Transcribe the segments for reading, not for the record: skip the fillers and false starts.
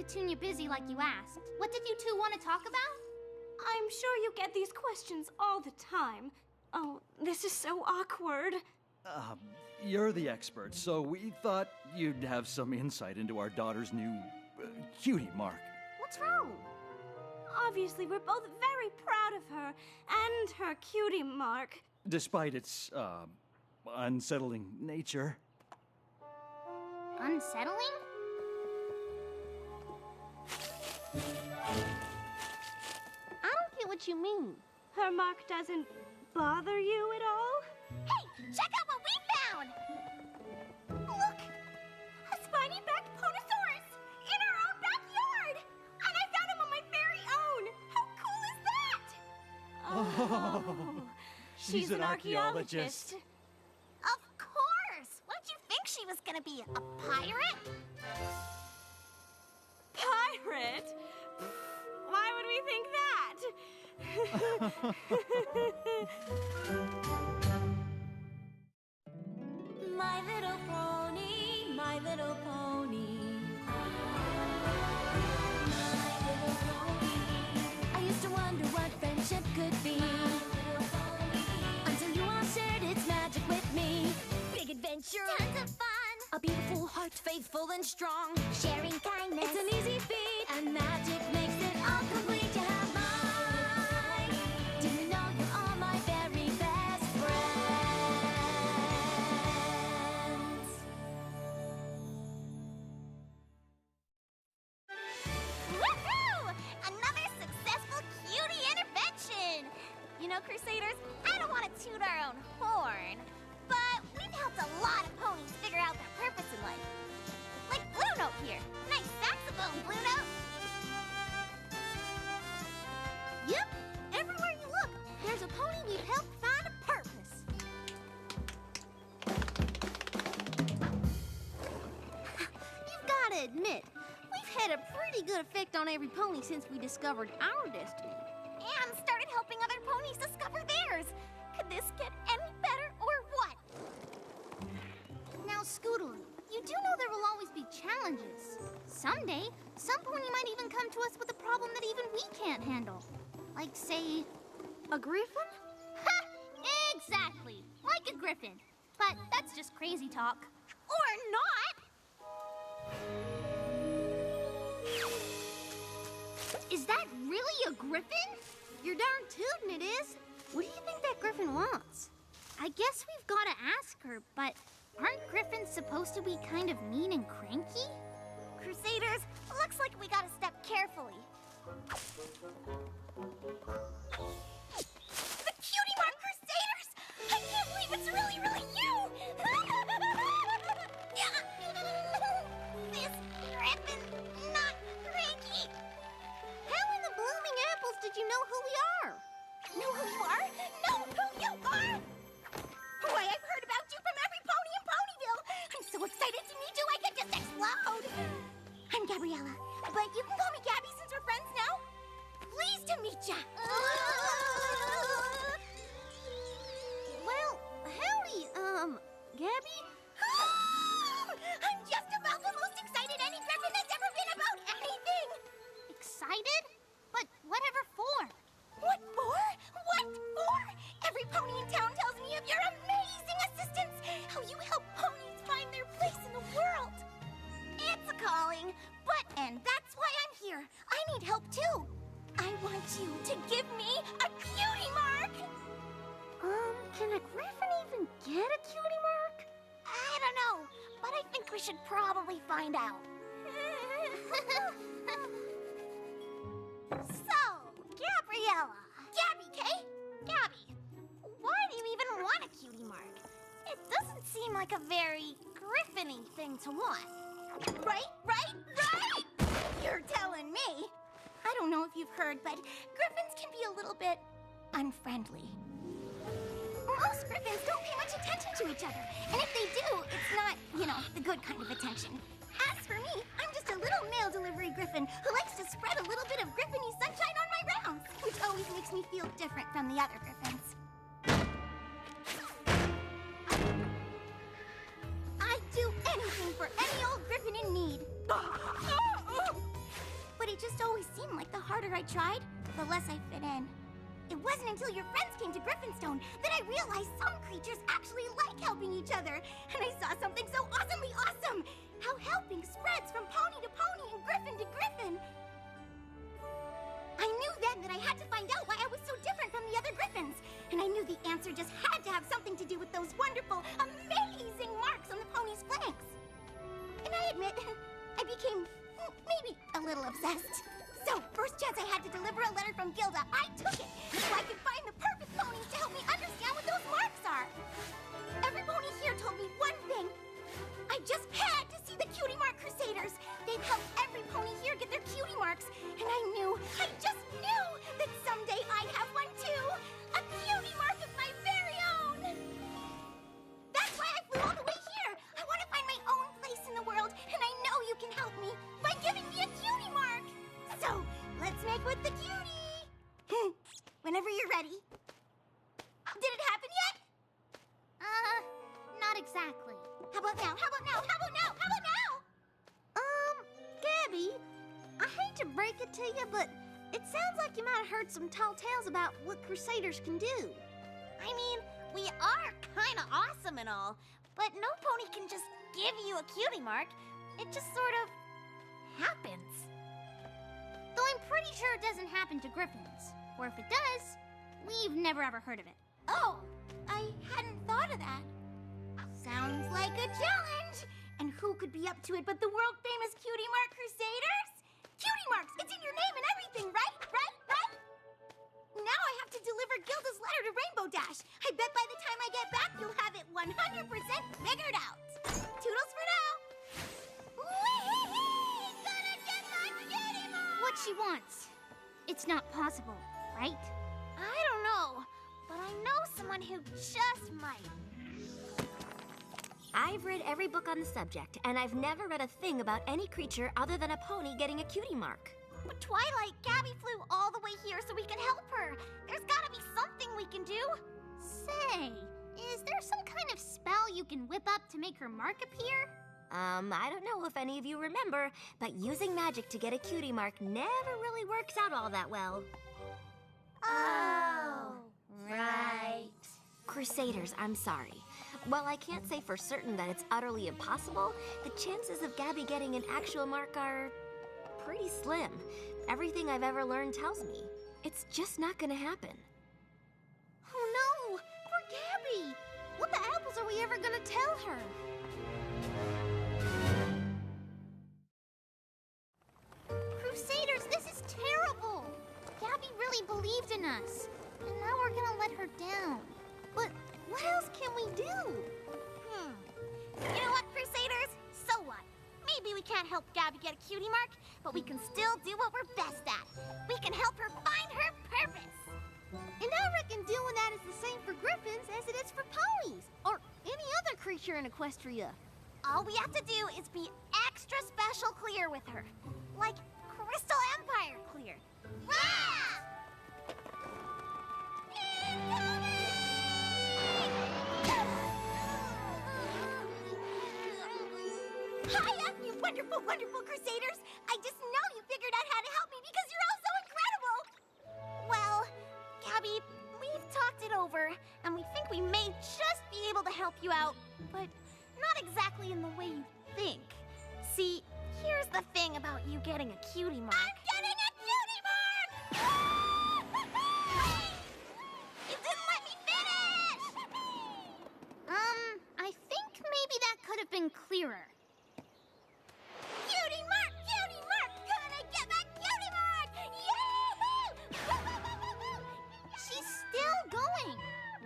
Petunia busy like you asked. What did you two want to talk about? I'm sure you get these questions all the time. Oh, this is so awkward. You're the expert, so we thought you'd have some insight into our daughter's new cutie mark. What's wrong? Obviously, we're both very proud of her and her cutie mark. Despite its, unsettling nature. Unsettling? I don't get what you mean. Her mark doesn't bother you at all? Hey, check out what we found! Look! A spiny-backed Ponosaurus! In our own backyard! And I found him on my very own! How cool is that? Oh, she's an archaeologist. Of course! What did you think she was gonna be, a pirate? Pirate? Why would we think that? My little pony, my little pony. My little pony. I used to wonder what friendship could be. Until you all shared its magic with me. Big adventure. Tons of fun! A beautiful heart, faithful and strong. Sharing kindness. It's an easy feat, and magic makes it all complete. You have mine. Do you know you're all my very best friends? Woohoo! Another successful cutie intervention! You know, Crusaders, I don't want to toot our own horn, but we've helped a lot of ponies figure out their purpose in life. Like Blue Note here. Nice saxophone, Blue Note! Yep, everywhere you look, there's a pony we've helped find a purpose. You've got to admit, we've had a pretty good effect on every pony since we discovered our destiny. And started helping other ponies discover theirs. Could this get any better or what? Now, Scoodly, you do know there will always be challenges. Someday, some pony might even come to us with a problem that even we can't handle. Like, say, A griffin? ha! Exactly, like a griffin. But that's just crazy talk. Or not! Is that really a griffin? You're darn tootin' it is. What do you think that griffin wants? I guess we've got to ask her, but aren't griffins supposed to be kind of mean and cranky? Crusaders, looks like we gotta step carefully. The Cutie Mark Crusaders! I can't believe it's really, really you! This griffin, not cranky. How in the blooming apples did you know who we are? Know who you are? Know who you are? Why, I've heard about you from every pony in Ponyville. I'm so excited to meet you, I could just explode. I'm Gabriella, but you can call me Gabby since we're friends now. Pleased to meet ya. Well, howdy, Gabby? I'm just about the most excited any griffin has ever been about anything. Excited? But whatever for? What for? What for? Every pony in town tells me of your amazing assistance. How you help ponies find their place in the world. It's a calling, and that's why I'm here. I need help too. I want you to give me a cutie mark. Can a griffin even get a cutie mark? I don't know, but I think we should probably find out. So, Gabriella. Gabby, Kay? Gabby, why do you even want a cutie mark? It doesn't seem like a very griffin-y thing to want. Right? You're telling me. I don't know if you've heard, but griffins can be a little bit unfriendly. Most griffins don't pay much attention to each other, and if they do, it's not, the good kind of attention. As for me, I'm just a little mail delivery griffin who likes to spread a little bit of griffin-y sunshine on my rounds, which always makes me feel different from the other griffins. I'd do anything for any old griffin in need. But it just always seemed like the harder I tried, the less I fit in. It wasn't until your friends came to Griffinstone that I realized some creatures actually like helping each other. And I saw something so awesomely awesome! How helping spreads from pony to pony and griffin to griffin. I knew then that I had to find out why I was so different from the other griffins. And I knew the answer just had to have something to do with those wonderful, amazing marks on the pony's flanks. And I admit, I became maybe a little obsessed. So, first chance I had to deliver a letter from Gilda, I took it so I could find the perfect ponies to help me understand what those marks are. Every pony here told me one thing. I just had to see the Cutie Mark Crusaders. They've helped every pony here get their cutie marks. And I just knew that someday I'd have one too. A cutie mark of my very own. That's why I flew all the way here. I want to find my own place in the world, and I know you can help me by giving me a cutie mark. So, let's make with the cutie. Whenever you're ready. Did it happen yet? Not exactly. How about now? How about now? How about now? How about now? Gabby, I hate to break it to you, but it sounds like you might have heard some tall tales about what Crusaders can do. I mean, we are kind of awesome and all, but no pony can just give you a cutie mark. It just sort of happens. Though I'm pretty sure it doesn't happen to griffins. Or if it does, we've never ever heard of it. Oh, I hadn't thought of that. Sounds like a challenge. And who could be up to it but the world-famous Cutie Mark Crusaders? Cutie Marks, it's in your name and everything, right? Right? Now I have to deliver Gilda's letter to Rainbow Dash. I bet by the time I get back, you'll have it 100% figured out. Toodles for now. Whee! Gonna get my cutie mark! What she wants. It's not possible, right? I don't know, but I know someone who just might. I've read every book on the subject, and I've never read a thing about any creature other than a pony getting a cutie mark. But Twilight, Gabby flew all the way here so we could help her. There's gotta be something we can do. Say, is there some kind of spell you can whip up to make her mark appear? I don't know if any of you remember, but using magic to get a cutie mark never really works out all that well. Oh, right. Crusaders, I'm sorry. While I can't say for certain that it's utterly impossible, the chances of Gabby getting an actual mark are pretty slim. Everything I've ever learned tells me. It's just not gonna happen. Oh no, poor Gabby. What the apples are we ever gonna tell her? Crusaders, this is terrible. Gabby really believed in us. And now we're gonna let her down. But what else can we do? You know what, Crusaders? So what? Maybe we can't help Gabby get a cutie mark, but we can still do what we're best at. We can help her find her purpose. And I reckon doing that is the same for griffins as it is for ponies, or any other creature in Equestria. All we have to do is be extra special clear with her. Like Crystal Empire clear. Rah! Hiya, you wonderful, wonderful Crusaders! I just know you figured out how to help me because you're all so incredible! Well, Gabby, we've talked it over, and we think we may just be able to help you out, but not exactly in the way you think. See, here's the thing about you getting a cutie mark. I'm getting a cutie mark! You didn't let me finish! I think maybe that could have been clearer. Cutie mark! Cutie mark! Gonna get my cutie mark! Yahoo! She's still going.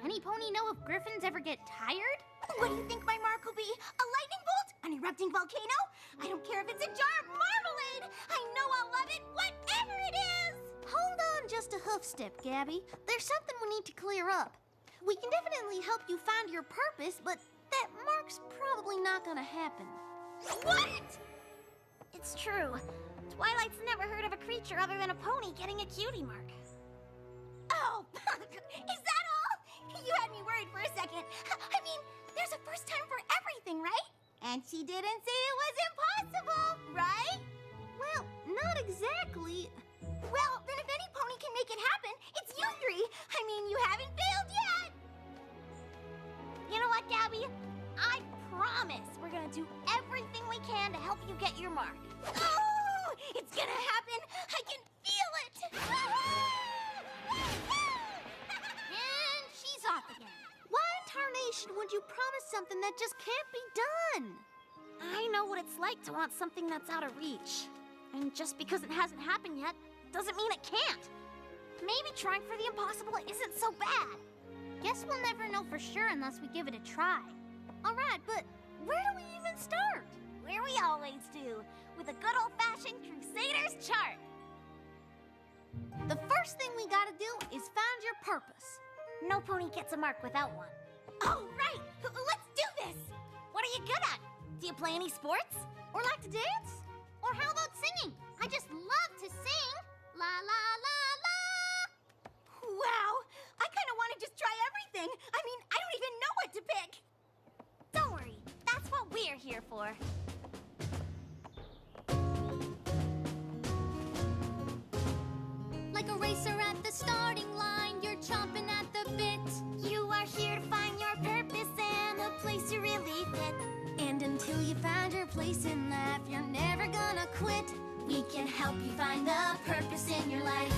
Any pony know if griffins ever get tired? What do you think my mark will be? A lightning bolt? An erupting volcano? I don't care if it's a jar of marmalade! I know I'll love it, whatever it is! Hold on just a hoof step, Gabby. There's something we need to clear up. We can definitely help you find your purpose, but that mark's probably not gonna happen. What? It's true. Twilight's never heard of a creature other than a pony getting a cutie mark. Oh, is that all? You had me worried for a second. I mean, there's a first time for everything, right? And she didn't say it was impossible, right? Well, not exactly. Well, then if any pony can make it happen, it's you three. I mean, you haven't failed yet. You know what, Gabby? I promise we're gonna do everything we can to help you get your mark. Oh, it's gonna happen. I can feel it. And she's off again. Why in tarnation would you promise something that just can't be done? I know what it's like to want something that's out of reach. And just because it hasn't happened yet, doesn't mean it can't. Maybe trying for the impossible isn't so bad. Guess we'll never know for sure unless we give it a try. All right, but where do we even start? Where we always do, with a good old-fashioned Crusaders chart. The first thing we gotta do is find your purpose. No pony gets a mark without one. Oh, right! Let's do this! What are you good at? Do you play any sports? Or like to dance? Or how about singing? I just love to sing. La la la la. Wow! I kind of want to just try everything. I mean, I don't even know what to pick. Don't worry. That's what we're here for. Like a racer at the starting line, you're chomping at the bit. You are here to find your purpose and the place you really fit. And until you find your place in life, you're never gonna quit. We can help you find the purpose in your life.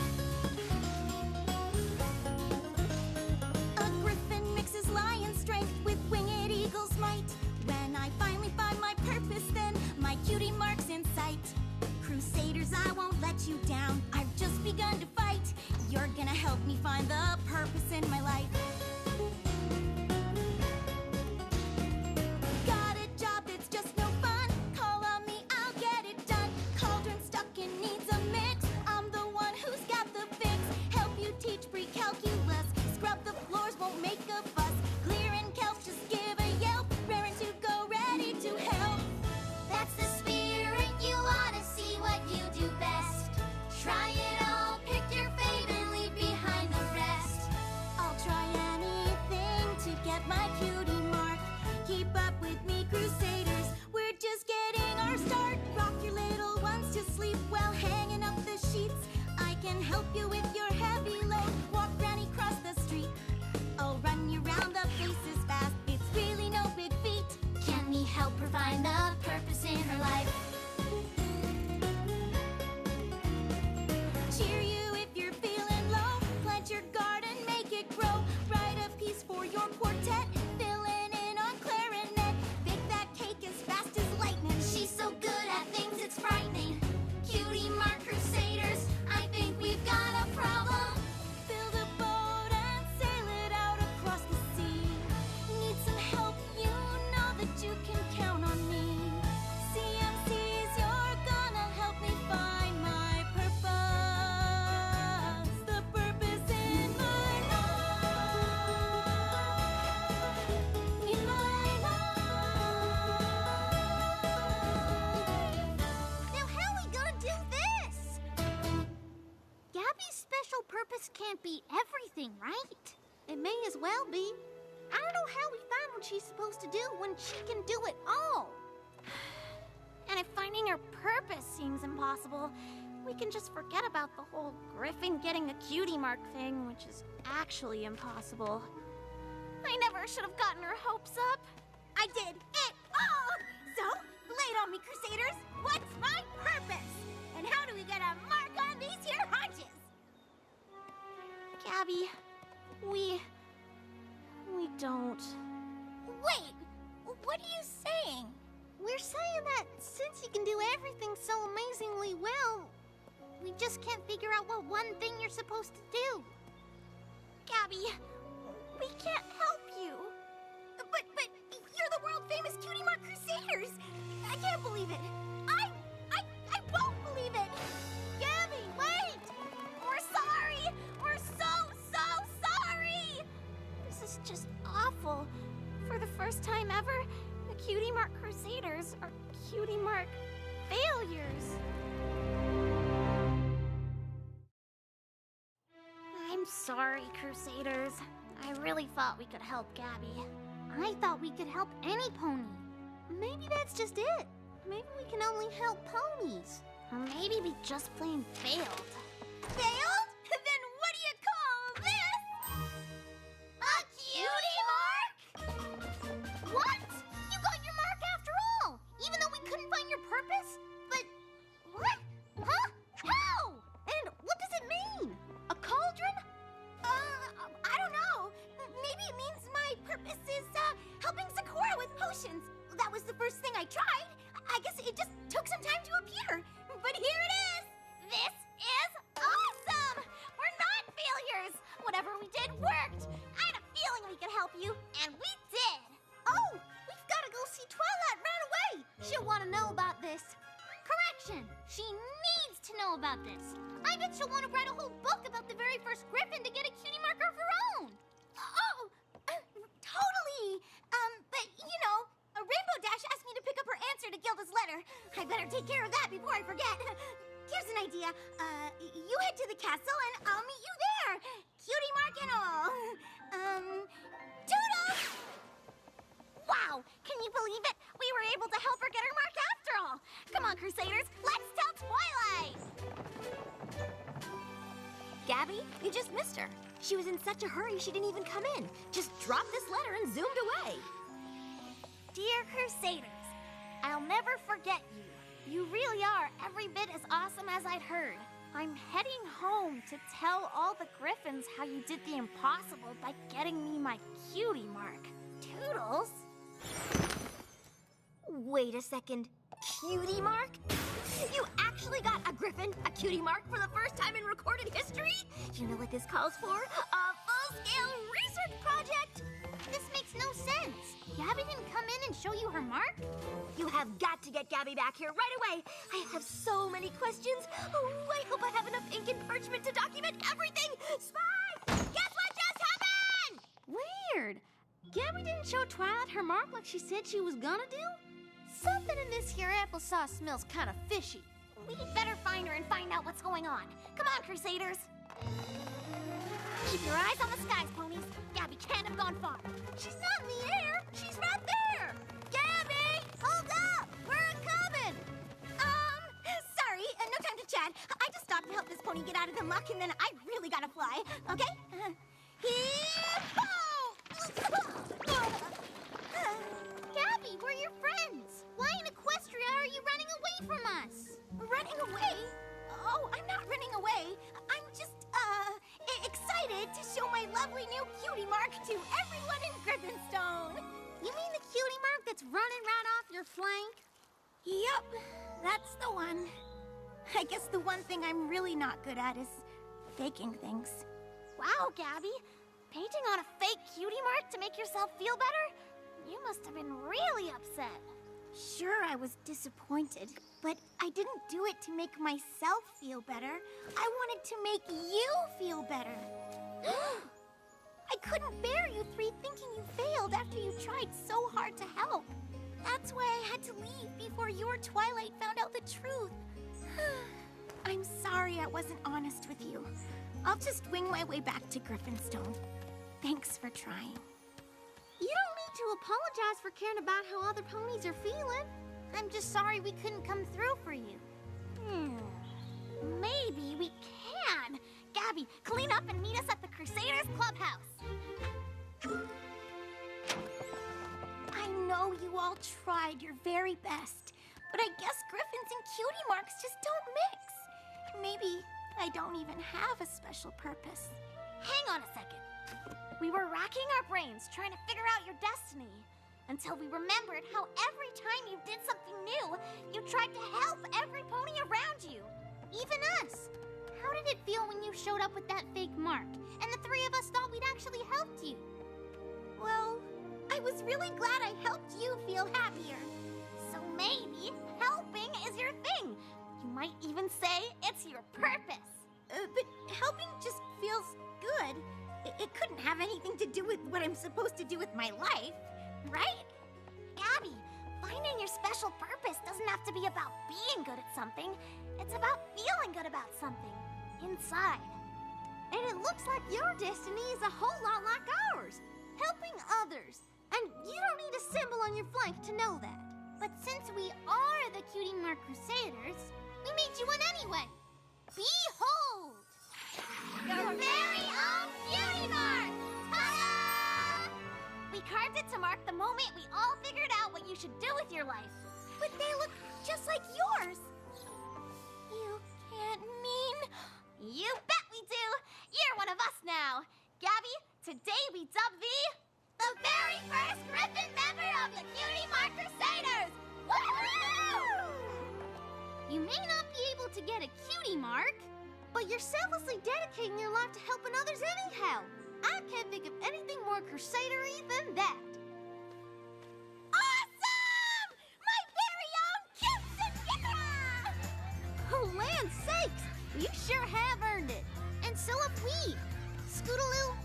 A griffin mixes lion strength with winged eagle's might. When I finally find my purpose, then my cutie mark's in sight. Crusaders, I won't let you down. I've just begun to fight. You're gonna help me find the purpose in my life. Got a job that's just no fun. Call on me, I'll get it done. Cauldron stuck and needs a mix. I'm the one who's got the fix. Help you teach pre-calculus. Scrub the floors, won't make a fuss. Clearing kelps, just give a yelp. Raring to go, ready to help. That's the spirit, you ought to see what you do best. Try it all, pick your fave and leave behind the rest. I'll try anything to get my cutie mark. Keep up with me, Crusaders. We're just getting our start. Rock your little ones to sleep while hanging up the sheets. I can help you with your heavy load. Walk granny across the street. I'll run you round the faces fast. It's really no big feat. Can we help her find the purpose in her life? Cheer you if you're feeling low. Plant your garden, make it grow. Write a piece for your quartet. Filling in on clarinet. Bake that cake as fast as lightning. She's so good at things, it's frightening. Cutie mark Crusaders, I think we've got a problem. Build a boat and sail it out across the sea. Need some help, you know that you can count on me. CMCs, you're gonna help me find my purpose. The purpose in my life. In my life. Now how are we gonna do this? Gabby's special purpose can't be everything, right? It may as well be. I don't know how we find what she's supposed to do when she can do it all. And if finding your purpose seems impossible, we can just forget about the whole Griffin getting a cutie mark thing, which is actually impossible. I never should have gotten her hopes up. I did it all! So, lay it on me, Crusaders. What's my purpose? And how do we get a mark on these here hunches? Gabby, we don't. Wait, what are you saying? We're saying that since you can do everything so amazingly well, We just can't figure out what one thing you're supposed to do. Gabby, we can't help you. But you're the world-famous Cutie Mark Crusaders. I can't believe it. I won't believe it. Gabby, wait. We're sorry. We're so sorry. This is just awful. For the first time ever, the Cutie Mark Crusaders are Cutie Mark failures. I'm sorry, Crusaders. I really thought we could help Gabby. I thought we could help any pony. maybe that's just it. Maybe we can only help ponies. Or maybe we just plain failed. Failed? Then what do you call this? A cutie mark? What? You got your mark after all, even though we couldn't find your purpose? But what? Huh? How? And what does it mean? A cauldron? I don't know. Maybe it means my purpose is, helping Sakura with potions. That was the first thing I tried. I guess it just took some time to appear. But here it is. This is awesome. We're not failures. Whatever we did worked. I had a feeling we could help you, and we did. Oh, we've got to go see Twilight right away. She'll want to know about this. Correction. She needs to know about this. I bet she'll want to write a whole book about the very first Griffin to get a cutie marker of her own. Totally. But, you know, Rainbow Dash asked me to pick up her answer to Gilda's letter. I better take care of that before I forget. Here's an idea. You head to the castle and I'll meet you there. Cutie mark and all. Toodles! Wow, can you believe it? We were able to help her get her mark after all. Come on, Crusaders, let's tell Twilight. Gabby, you just missed her. She was in such a hurry she didn't even come in. Just dropped this letter and zoomed away. Dear Crusaders, I'll never forget you. You really are every bit as awesome as I'd heard. I'm heading home to tell all the Griffins how you did the impossible by getting me my cutie mark. Toodles? Wait a second. Cutie mark? You actually got a Griffin, a cutie mark for the first time in recorded history? You know what this calls for? A full-scale research project! This makes no sense. Gabby didn't come in and show you her mark? You have got to get Gabby back here right away. I have so many questions. Oh, I hope I have enough ink and parchment to document everything. Spy! Guess what just happened? Weird. Gabby didn't show Twilight her mark like she said she was gonna do? Something in this here applesauce smells kind of fishy. We'd better find her and find out what's going on. Come on, Crusaders. Keep your eyes on the skies, ponies. Gabby can't have gone far. She's not in the air. She's right there. Gabby, hold up. We're coming. Sorry, no time to chat. I just stopped to help this pony get out of the muck, and then I really gotta fly, okay? Gabby, we're your friends. Why in Equestria are you running away from us? Running away? Oh, I'm not running away. I'm just, excited to show my lovely new cutie mark to everyone in Griffinstone. You mean the cutie mark that's running right off your flank? Yup, that's the one. I guess the one thing I'm really not good at is faking things. Wow, Gabby. Painting on a fake cutie mark to make yourself feel better? You must have been really upset. Sure, I was disappointed, but I didn't do it to make myself feel better. I wanted to make you feel better. I couldn't bear you three thinking you failed after you tried so hard to help. That's why I had to leave before your Twilight found out the truth. I'm sorry I wasn't honest with you. I'll just wing my way back to Griffinstone. Thanks for trying. You don't need to apologize for caring about how other ponies are feeling. I'm just sorry we couldn't come through for you. Maybe we can. Gabby, clean up and meet us at the Crusaders Clubhouse. I know you all tried your very best, but I guess Griffins and cutie marks just don't mix. Maybe I don't even have a special purpose. Hang on a second. We were racking our brains trying to figure out your destiny until we remembered how every time you did something new, you tried to help every pony around you. Even us. How did it feel when you showed up with that fake mark, and the three of us thought we'd actually helped you? Well, I was really glad I helped you feel happier. So maybe helping is your thing. You might even say it's your purpose. But helping just feels good. It couldn't have anything to do with what I'm supposed to do with my life, right? Gabby, finding your special purpose doesn't have to be about being good at something. It's about feeling good about something inside. And it looks like your destiny is a whole lot like ours, helping others. And you don't need a symbol on your flank to know that. But since we are the Cutie Mark Crusaders, we made you one anyway. Behold! Your very own beauty mark! Ta-da! We carved it to mark the moment we all figured out what you should do with your life. But they look just like yours. You can't mean... You bet we do! You're one of us now! Gabby, today we dub the very first Griffin member of the Cutie Mark Crusaders! Woohoo! You may not be able to get a cutie mark, But you're selflessly dedicating your life to helping others anyhow. I can't think of anything more crusadery than that. Awesome! My very own Cutie! Oh, land's sakes! You sure have earned it. and so have we. Scootaloo,